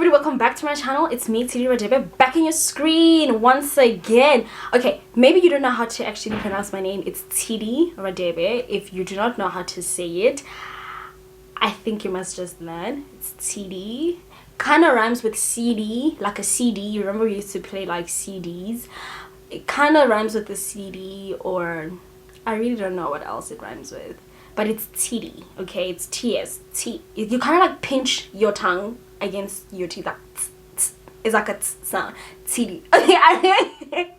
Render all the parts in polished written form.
everybody, welcome back to my channel. It's me, Tidi Radebe, back on your screen once again. Okay, maybe you don't know how to actually pronounce my name. It's Tidi Radebe. If you do not know how to say it, I think you must just learn. It's Tidi. Kind of rhymes with CD, like a CD. You remember we used to play like CDs? It kind of rhymes with the CD, or I really don't know what else it rhymes with. But it's TD, okay? It's TS. T. You kind of like pinch your tongue against your teeth. Like it's like a sound. TD. Okay, I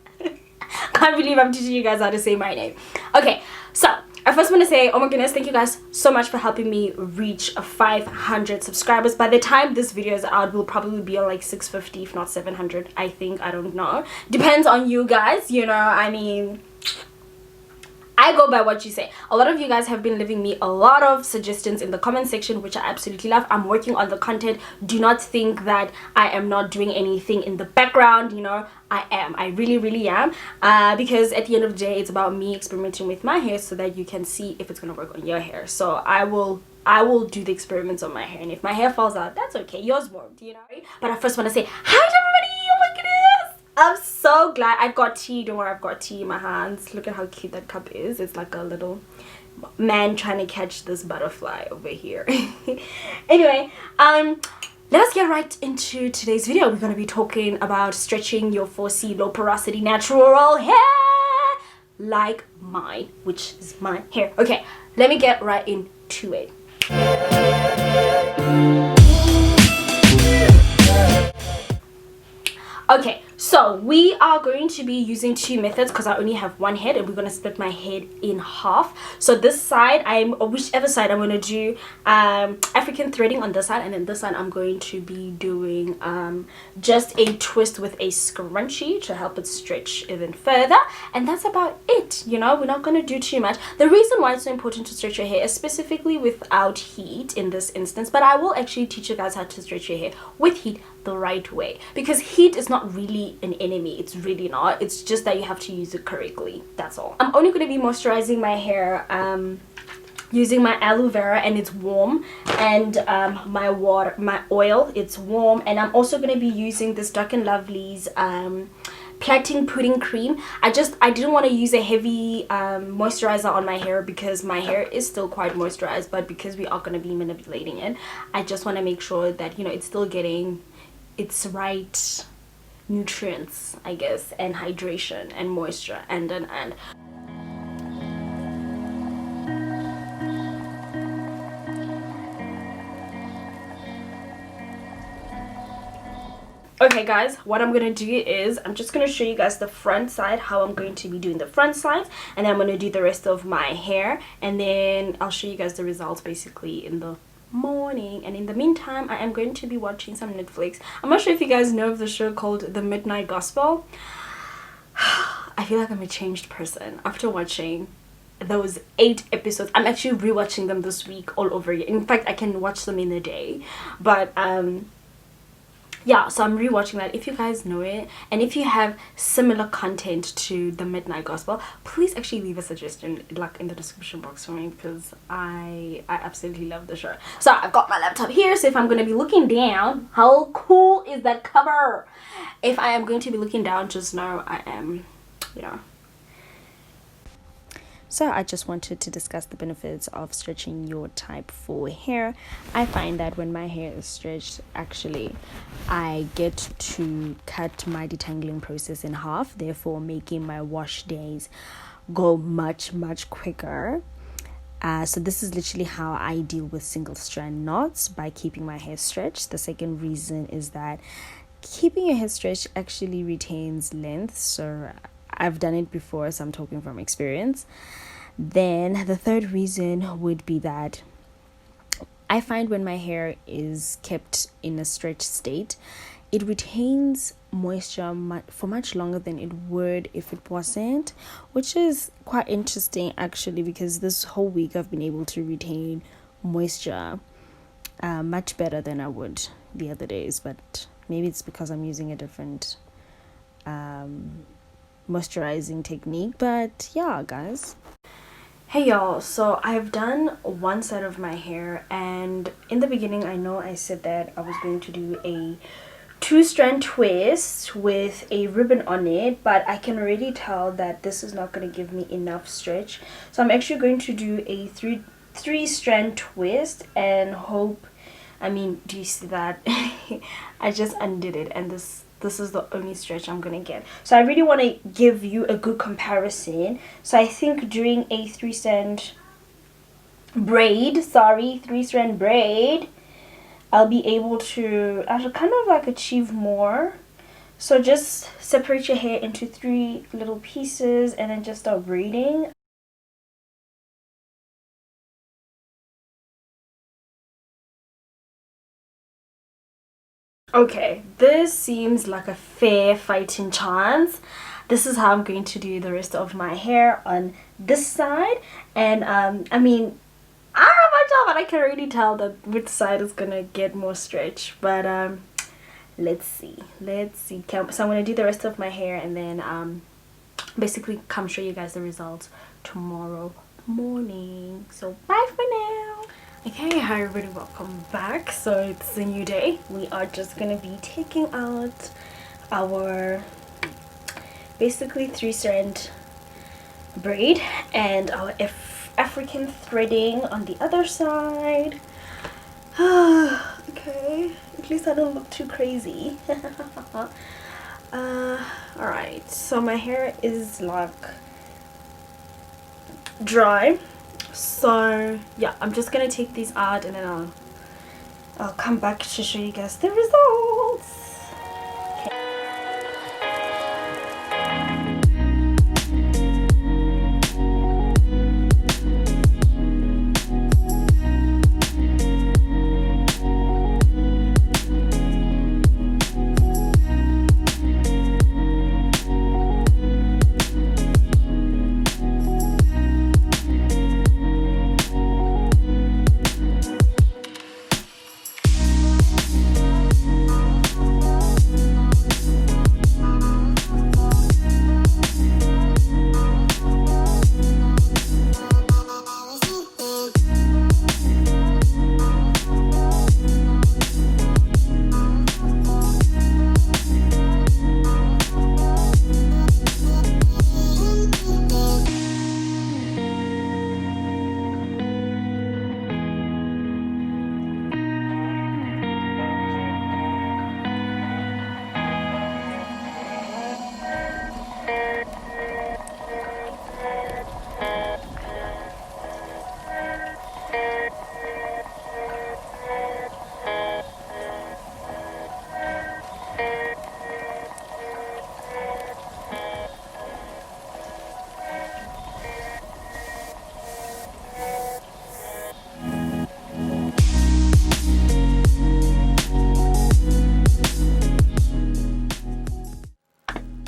can't believe I'm teaching you guys how to say my name. Okay, so I first want to say, oh my goodness, thank you guys so much for helping me reach 500 subscribers. By the time this video is out, we'll probably be on like 650, if not 700. I think, I don't know. Depends on you guys, you know. I mean, I go by what you say. A lot of you guys have been leaving me a lot of suggestions in the comment section, which I absolutely love. I'm working on the content. Do not think that I am not doing anything in the background. You know, I am. I really am. Because at the end of the day, it's about me experimenting with my hair so that you can see if it's gonna work on your hair. So I will do the experiments on my hair, and if my hair falls out, that's okay. Yours won't, you know. But I first want to say hi to everybody. Oh my goodness, I'm so glad. I've got tea. Don't worry, I've got tea in my hands. Look at how cute that cup is. It's like a little man trying to catch this butterfly over here. Anyway, let us get right into today's video. We're going to be talking about stretching your 4C low porosity natural hair like mine, which is my hair. Okay, let me get right into it. Okay, so we are going to be using two methods because I only have one head, and we're going to split my head in half. So this side, whichever side, I'm going to do African threading on this side, and then this side I'm going to be doing just a twist with a scrunchie to help it stretch even further. And that's about it, you know. We're not going to do too much. The reason why it's so important to stretch your hair is specifically without heat in this instance, but I will actually teach you guys how to stretch your hair with heat the right way, because heat is not really an enemy. It's really not. It's just that you have to use it correctly. That's all. I'm only going to be moisturizing my hair using my aloe vera, and it's warm, and my oil, it's warm, and I'm also going to be using this Dark and Lovely's plaiting pudding cream. I didn't want to use a heavy moisturizer on my hair because my hair is still quite moisturized, but because we are going to be manipulating it, I just want to make sure that, you know, it's still getting its right nutrients, I guess, and hydration and moisture and okay guys, what I'm gonna do is I'm just gonna show you guys the front side, how I'm going to be doing the front side, and then I'm gonna do the rest of my hair, and then I'll show you guys the results basically in the morning. And in the meantime, I am going to be watching some Netflix. I'm not sure if you guys know of the show called The Midnight Gospel. I feel like I'm a changed person after watching those 8 episodes. I'm actually rewatching them this week all over again. In fact, I can watch them in a day. But yeah, so I'm rewatching that. If you guys know it, and if you have similar content to The Midnight Gospel, please actually leave a suggestion like in the description box for me, because I absolutely love the show. So I've got my laptop here, so if I'm going to be looking down, how cool is that cover? If I am going to be looking down, just know I am, you know. So I just wanted to discuss the benefits of stretching your type 4 hair. I find that when my hair is stretched, actually, I get to cut my detangling process in half, therefore making my wash days go much quicker. So this is literally how I deal with single strand knots, by keeping my hair stretched. The second reason is that keeping your hair stretched actually retains length. So I've done it before, so I'm talking from experience. Then the third reason would be that I find when my hair is kept in a stretched state, it retains moisture for much longer than it would if it wasn't, which is quite interesting actually, because this whole week I've been able to retain moisture much better than I would the other days. But maybe it's because I'm using a different moisturizing technique. But yeah guys, Hey y'all, so I've done one side of my hair, and in the beginning I know I said that I was going to do a two-strand twist with a ribbon on it, but I can already tell that this is not going to give me enough stretch. So I'm actually going to do a three-strand twist and hope, I mean, do you see that? I just undid it, and this is the only stretch I'm gonna get. So I really want to give you a good comparison. So I think doing a three-strand braid, I'll be able to kind of like achieve more. So just separate your hair into 3 little pieces and then just start braiding. Okay, this seems like a fair fighting chance. This is how I'm going to do the rest of my hair on this side. And I mean, I don't know much of it. I can already tell that which side is gonna get more stretch. But let's see. So I'm gonna do the rest of my hair and then basically come show you guys the results tomorrow morning. So bye for now. Okay, hi everybody, welcome back. So it's a new day. We are just gonna be taking out our basically 3-strand braid and our African threading on the other side. Okay, at least I don't look too crazy. Alright, so my hair is like dry. So yeah, I'm just gonna take these out and then I'll come back to show you guys the results.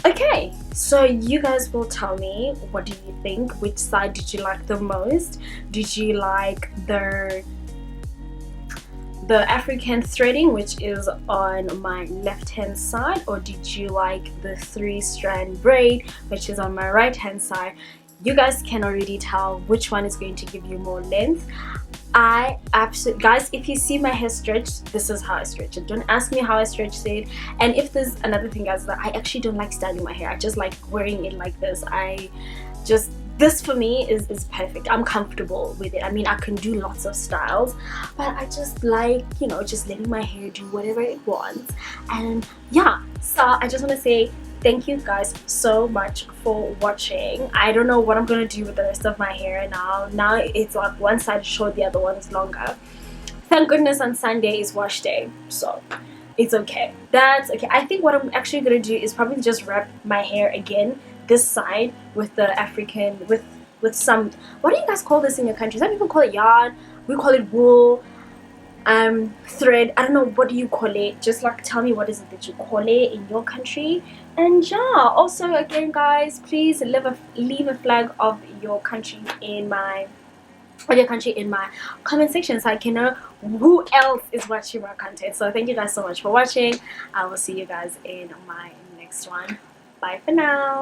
Okay, so you guys will tell me, what do you think? Which side did you like the most? Did you like the African threading, which is on my left hand side, or did you like the 3-strand braid, which is on my right hand side? You guys can already tell which one is going to give you more length. I absolutely, guys, if you see my hair stretched, this is how I stretch it. Don't ask me how I stretched it. And if there's another thing, guys, that I actually don't like styling my hair, I just like wearing it like this. This for me is perfect. I'm comfortable with it. I mean, I can do lots of styles, but I just like, you know, just letting my hair do whatever it wants. And yeah, so I just want to say thank you guys so much for watching. I don't know what I'm gonna do with the rest of my hair now it's like one side is short, the other one is longer. Thank goodness on Sunday is wash day, so it's okay. That's okay. I think what I'm actually gonna do is probably just wrap my hair again this side with the African with some, what do you guys call this in your country? Some people call it yarn, we call it wool, thread. I don't know, what do you call it? Just like tell me what is it that you call it in your country. And yeah, also again guys, please leave a flag of your country in my comment section so I can know who else is watching my content. So thank you guys so much for watching. I will see you guys in my next one. Bye for now.